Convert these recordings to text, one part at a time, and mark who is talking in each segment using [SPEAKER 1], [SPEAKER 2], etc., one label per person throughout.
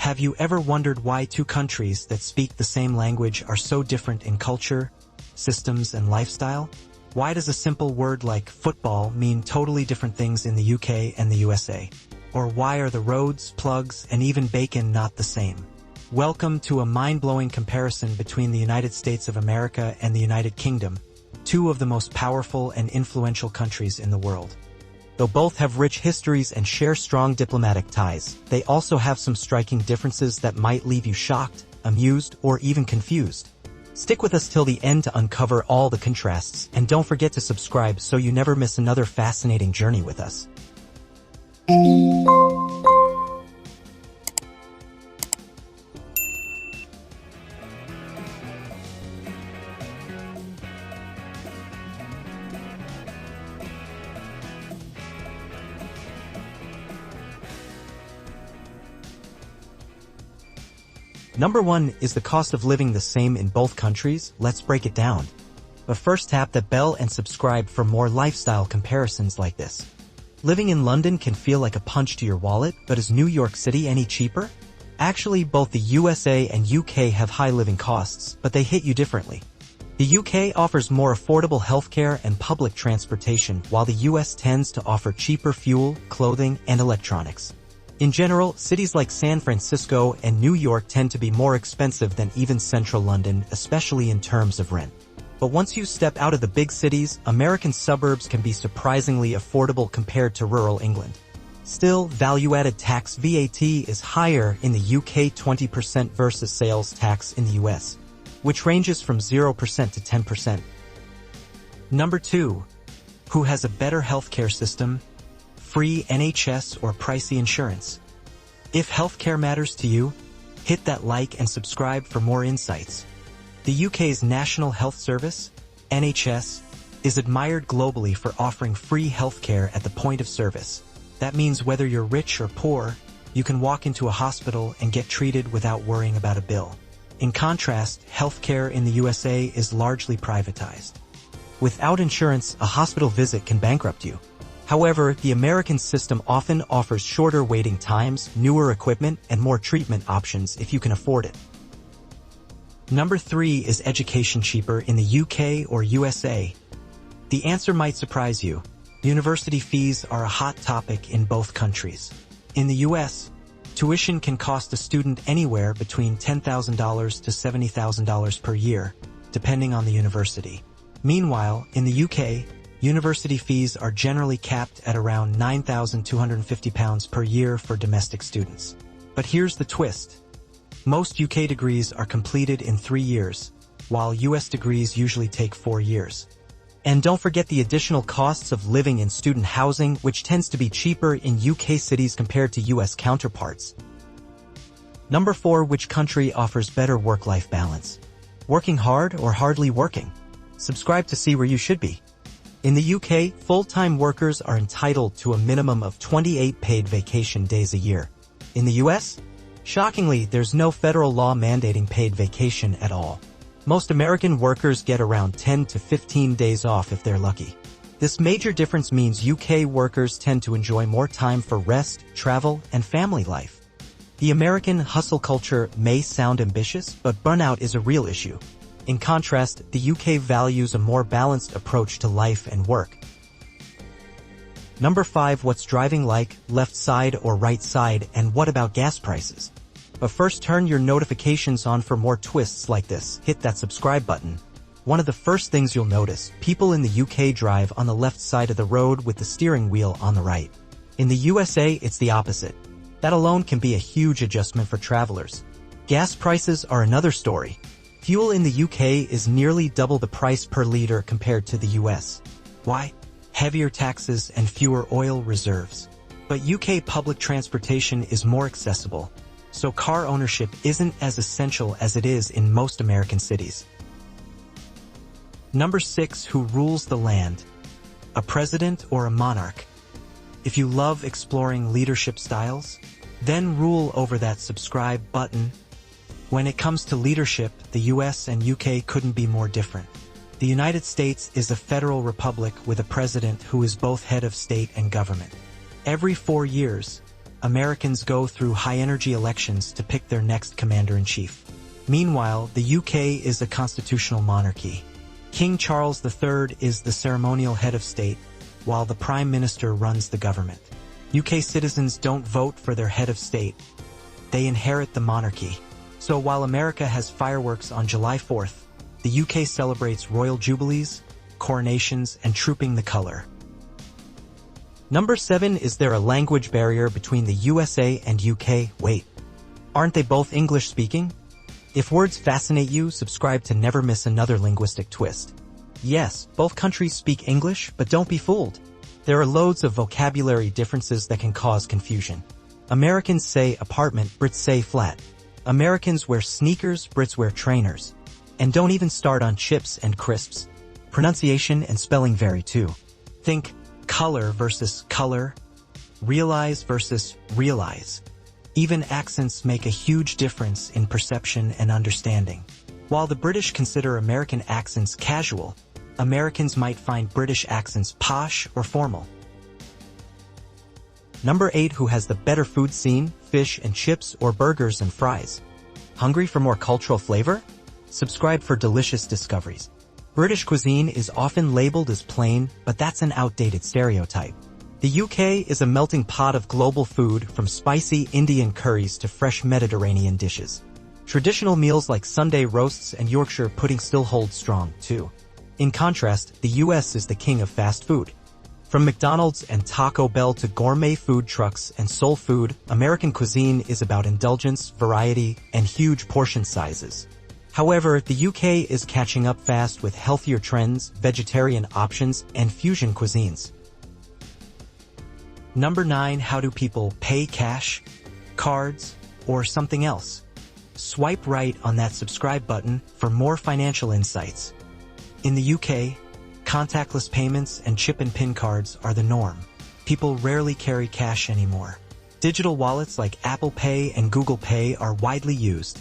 [SPEAKER 1] Have you ever wondered why two countries that speak the same language are so different in culture, systems, and lifestyle? Why does a simple word like football mean totally different things in the UK and the USA? Or why are the roads, plugs, and even bacon not the same? Welcome to a mind-blowing comparison between the United States of America and the United Kingdom, two of the most powerful and influential countries in the world. Though both have rich histories and share strong diplomatic ties, they also have some striking differences that might leave you shocked, amused, or even confused. Stick with us till the end to uncover all the contrasts, and don't forget to subscribe so you never miss another fascinating journey with us. Number 1 is the cost of living the same in both countries. Let's break it down. But first, tap that bell and subscribe for more lifestyle comparisons like this. Living in London can feel like a punch to your wallet, but is New York City any cheaper? Actually, both the USA and UK have high living costs, but they hit you differently. The UK offers more affordable healthcare and public transportation, while the US tends to offer cheaper fuel, clothing, and electronics. In general, cities like San Francisco and New York tend to be more expensive than even central London, especially in terms of rent. But once you step out of the big cities, American suburbs can be surprisingly affordable compared to rural England. Still, value-added tax (VAT) is higher in the UK, 20% versus sales tax in the US, which ranges from 0% to 10%. Number 2. Who has a better healthcare system? Free NHS or pricey insurance? If healthcare matters to you, hit that like and subscribe for more insights. The UK's National Health Service, NHS, is admired globally for offering free healthcare at the point of service. That means whether you're rich or poor, you can walk into a hospital and get treated without worrying about a bill. In contrast, healthcare in the USA is largely privatized. Without insurance, a hospital visit can bankrupt you. However, the American system often offers shorter waiting times, newer equipment, and more treatment options if you can afford it. Number 3 is education cheaper in the UK or USA? The answer might surprise you. University fees are a hot topic in both countries. In the US, tuition can cost a student anywhere between $10,000 to $70,000 per year, depending on the university. Meanwhile, in the UK, university fees are generally capped at around £9,250 per year for domestic students. But here's the twist. Most UK degrees are completed in 3 years, while US degrees usually take 4 years. And don't forget the additional costs of living in student housing, which tends to be cheaper in UK cities compared to US counterparts. Number 4, which country offers better work-life balance? Working hard or hardly working? Subscribe to see where you should be. In the UK, full-time workers are entitled to a minimum of 28 paid vacation days a year. In the US, shockingly, there's no federal law mandating paid vacation at all. Most American workers get around 10 to 15 days off if they're lucky. This major difference means UK workers tend to enjoy more time for rest, travel, and family life. The American hustle culture may sound ambitious, but burnout is a real issue. In contrast, the UK values a more balanced approach to life and work. Number 5, what's driving like, left side or right side, and what about gas prices? But first, turn your notifications on for more twists like this. Hit that subscribe button. One of the first things you'll notice, people in the UK drive on the left side of the road with the steering wheel on the right. In the USA, it's the opposite. That alone can be a huge adjustment for travelers. Gas prices are another story. Fuel in the UK is nearly double the price per liter compared to the US. Why? Heavier taxes and fewer oil reserves. But UK public transportation is more accessible, so car ownership isn't as essential as it is in most American cities. Number 6, who rules the land? A president or a monarch? If you love exploring leadership styles, then rule over that subscribe button. When it comes to leadership, the US and UK couldn't be more different. The United States is a federal republic with a president who is both head of state and government. Every 4 years, Americans go through high-energy elections to pick their next commander-in-chief. Meanwhile, the UK is a constitutional monarchy. King Charles III is the ceremonial head of state, while the Prime Minister runs the government. UK citizens don't vote for their head of state. They inherit the monarchy. So while America has fireworks on July 4th, the UK celebrates royal jubilees, coronations, and trooping the color. Number 7, is there a language barrier between the USA and UK? Wait, aren't they both English-speaking? If words fascinate you, subscribe to never miss another linguistic twist. Yes, both countries speak English, but don't be fooled. There are loads of vocabulary differences that can cause confusion. Americans say apartment, Brits say flat. Americans wear sneakers, Brits wear trainers. And don't even start on chips and crisps. Pronunciation and spelling vary too. Think color versus color, realize versus realize. Even accents make a huge difference in perception and understanding. While the British consider American accents casual, Americans might find British accents posh or formal. Number 8, who has the better food scene, fish and chips or burgers and fries? Hungry for more cultural flavor? Subscribe for delicious discoveries. British cuisine is often labeled as plain, but that's an outdated stereotype. The UK is a melting pot of global food, from spicy Indian curries to fresh Mediterranean dishes. Traditional meals like Sunday roasts and Yorkshire pudding still hold strong, too. In contrast, the US is the king of fast food. From McDonald's and Taco Bell to gourmet food trucks and soul food, American cuisine is about indulgence, variety, and huge portion sizes. However, the UK is catching up fast with healthier trends, vegetarian options, and fusion cuisines. Number 9, how do people pay? Cash, cards, or something else? Swipe right on that subscribe button for more financial insights. In the UK, contactless payments and chip and PIN cards are the norm. People rarely carry cash anymore. Digital wallets like Apple Pay and Google Pay are widely used,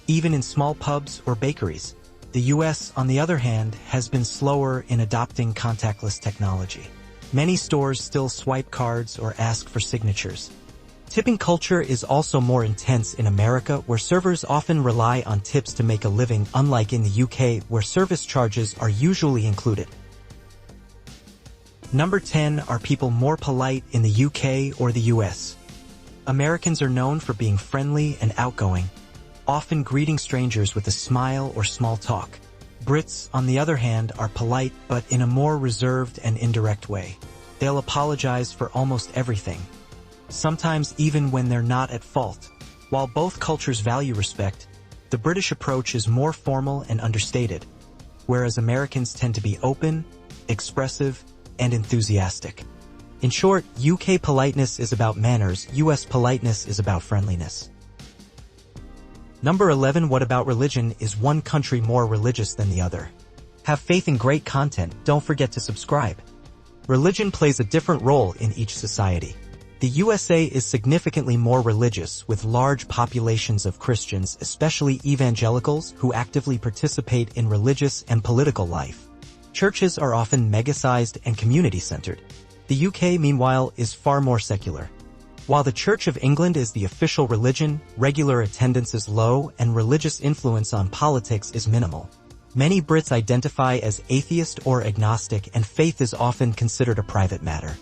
[SPEAKER 1] even in small pubs or bakeries. The US, on the other hand, has been slower in adopting contactless technology. Many stores still swipe cards or ask for signatures. Tipping culture is also more intense in America, where servers often rely on tips to make a living, unlike in the UK, where service charges are usually included. Number 10, are people more polite in the UK or the US? Americans are known for being friendly and outgoing, often greeting strangers with a smile or small talk. Brits, on the other hand, are polite but in a more reserved and indirect way. They'll apologize for almost everything, sometimes even when they're not at fault. While both cultures value respect, the British approach is more formal and understated, whereas Americans tend to be open, expressive, and enthusiastic. In short, UK politeness is about manners, US politeness is about friendliness. Number 11, what about religion? Is one country more religious than the other? Have faith in great content, don't forget to subscribe. Religion plays a different role in each society. The USA is significantly more religious, with large populations of Christians, especially evangelicals, who actively participate in religious and political life. Churches are often mega-sized and community-centered. The UK, meanwhile, is far more secular. While the Church of England is the official religion, regular attendance is low and religious influence on politics is minimal. Many Brits identify as atheist or agnostic, and faith is often considered a private matter.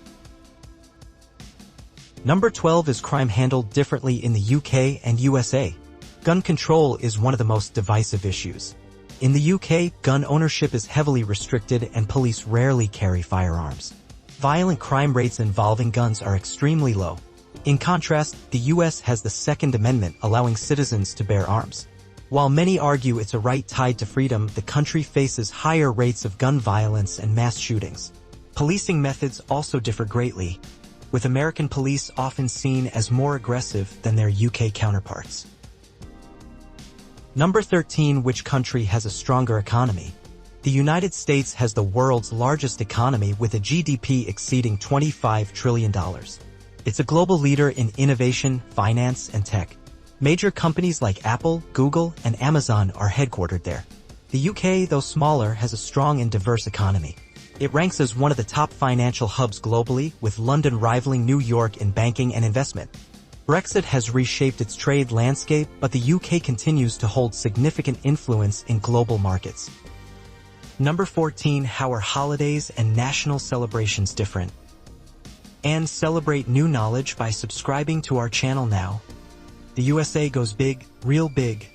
[SPEAKER 1] Number 12, is crime handled differently in the UK and USA? Gun control is one of the most divisive issues. In the UK, gun ownership is heavily restricted and police rarely carry firearms. Violent crime rates involving guns are extremely low. In contrast, the US has the Second Amendment, allowing citizens to bear arms. While many argue it's a right tied to freedom, the country faces higher rates of gun violence and mass shootings. Policing methods also differ greatly, with American police often seen as more aggressive than their UK counterparts. Number 13, which country has a stronger economy? The United States has the world's largest economy, with a GDP exceeding $25 trillion. It's a global leader in innovation, finance, and tech. Major companies like Apple, Google, and Amazon are headquartered there. The UK, though smaller, has a strong and diverse economy. It ranks as one of the top financial hubs globally, with London rivaling New York in banking and investment. Brexit has reshaped its trade landscape, but the UK continues to hold significant influence in global markets. Number 14. How are holidays and national celebrations different? And celebrate new knowledge by subscribing to our channel now. The USA goes big, real big,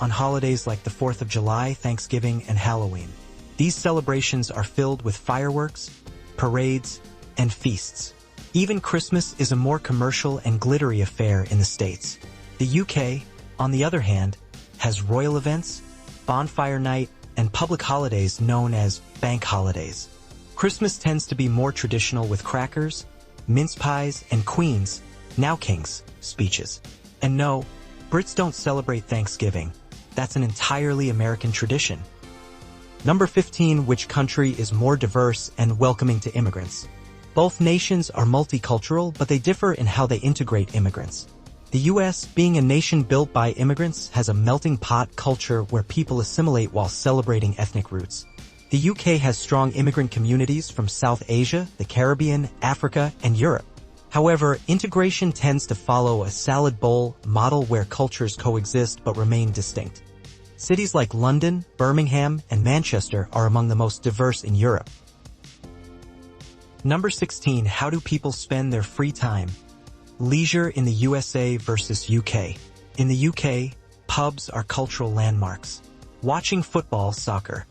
[SPEAKER 1] on holidays like the 4th of July, Thanksgiving, and Halloween. These celebrations are filled with fireworks, parades, and feasts. Even Christmas is a more commercial and glittery affair in the States. The UK, on the other hand, has royal events, bonfire night, and public holidays known as bank holidays. Christmas tends to be more traditional with crackers, mince pies, and queens, now kings, speeches. And no, Brits don't celebrate Thanksgiving. That's an entirely American tradition. Number 15. Which country is more diverse and welcoming to immigrants? Both nations are multicultural, but they differ in how they integrate immigrants. The US, being a nation built by immigrants, has a melting pot culture where people assimilate while celebrating ethnic roots. The UK has strong immigrant communities from South Asia, the Caribbean, Africa, and Europe. However, integration tends to follow a salad bowl model where cultures coexist but remain distinct. Cities like London, Birmingham, and Manchester are among the most diverse in Europe. Number 16. How do people spend their free time? Leisure in the USA versus UK. In the UK, pubs are cultural landmarks. Watching football, soccer,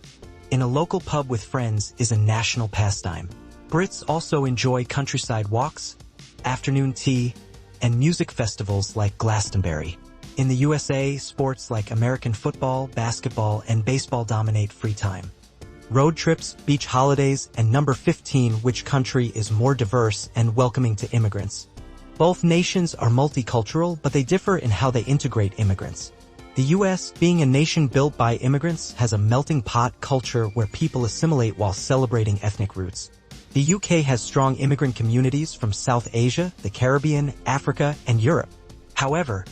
[SPEAKER 1] in a local pub with friends is a national pastime. Brits also enjoy countryside walks, afternoon tea, and music festivals like Glastonbury. In the USA, sports like American football, basketball, and baseball dominate free time. Road trips, beach holidays, and number 15. Which country is more diverse and welcoming to immigrants? Both nations are multicultural, but they differ in how they integrate immigrants. The US, being a nation built by immigrants, has a melting pot culture where people assimilate while celebrating ethnic roots. The UK has strong immigrant communities from South Asia, the Caribbean, Africa, and Europe. However,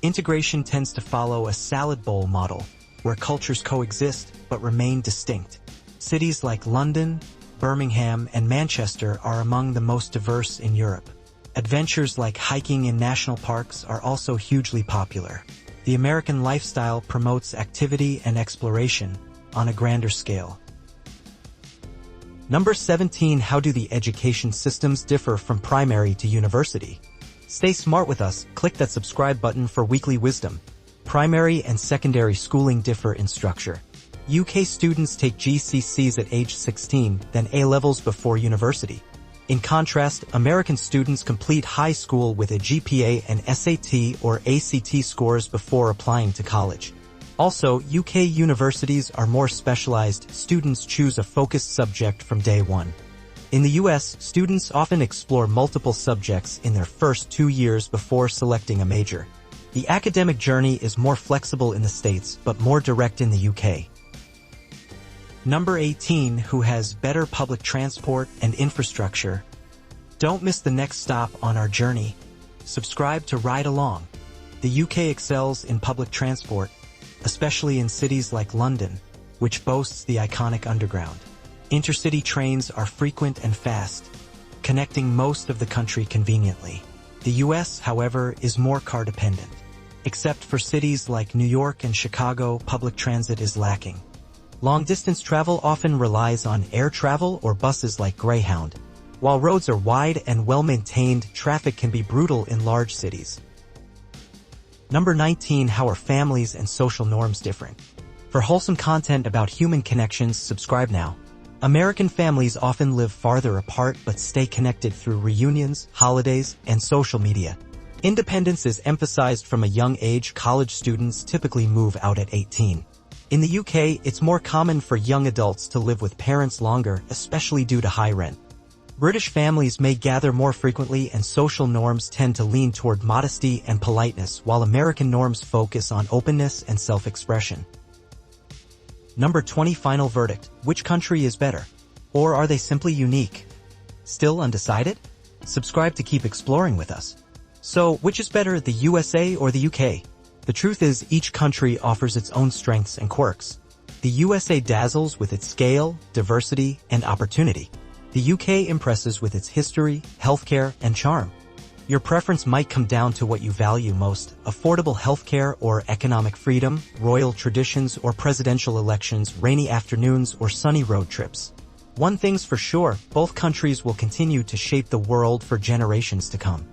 [SPEAKER 1] integration tends to follow a salad bowl model, where cultures coexist but remain distinct. Cities like London, Birmingham, and Manchester are among the most diverse in Europe. Adventures like hiking in national parks are also hugely popular. The American lifestyle promotes activity and exploration on a grander scale. Number 17. How do the education systems differ from primary to university? Stay smart with us. Click that subscribe button for weekly wisdom. Primary and secondary schooling differ in structure. UK students take GCSEs at age 16, then A-levels before university. In contrast, American students complete high school with a GPA and SAT or ACT scores before applying to college. Also, UK universities are more specialized. Students choose a focused subject from day one. In the US, students often explore multiple subjects in their first 2 years before selecting a major. The academic journey is more flexible in the States, but more direct in the UK. Number 18. Who has better public transport and infrastructure? Don't miss the next stop on our journey. Subscribe to ride along. The UK excels in public transport, especially in cities like London, which boasts the iconic Underground. Intercity trains are frequent and fast, connecting most of the country conveniently. The US, however, is more car-dependent. Except for cities like New York and Chicago, public transit is lacking. Long-distance travel often relies on air travel or buses like Greyhound. While roads are wide and well-maintained, traffic can be brutal in large cities. Number 19. How are families and social norms different? For wholesome content about human connections, subscribe now. American families often live farther apart but stay connected through reunions, holidays, and social media. Independence is emphasized from a young age. College students typically move out at 18. In the UK, it's more common for young adults to live with parents longer, especially due to high rent. British families may gather more frequently and social norms tend to lean toward modesty and politeness, while American norms focus on openness and self-expression. Number 20. Final verdict. Which country is better? Or are they simply unique? Still undecided? Subscribe to keep exploring with us. So, which is better, the USA or the UK? The truth is, each country offers its own strengths and quirks. The USA dazzles with its scale, diversity, and opportunity. The UK impresses with its history, healthcare, and charm. Your preference might come down to what you value most: affordable healthcare or economic freedom, royal traditions or presidential elections, rainy afternoons or sunny road trips. One thing's for sure, both countries will continue to shape the world for generations to come.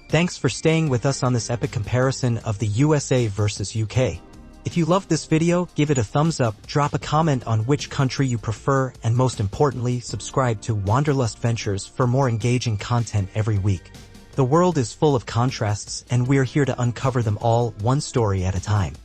[SPEAKER 1] Thanks for staying with us on this epic comparison of the USA versus UK. If you loved this video, give it a thumbs up, drop a comment on which country you prefer, and most importantly, subscribe to Wanderlust Ventures for more engaging content every week. The world is full of contrasts, and we're here to uncover them all, one story at a time.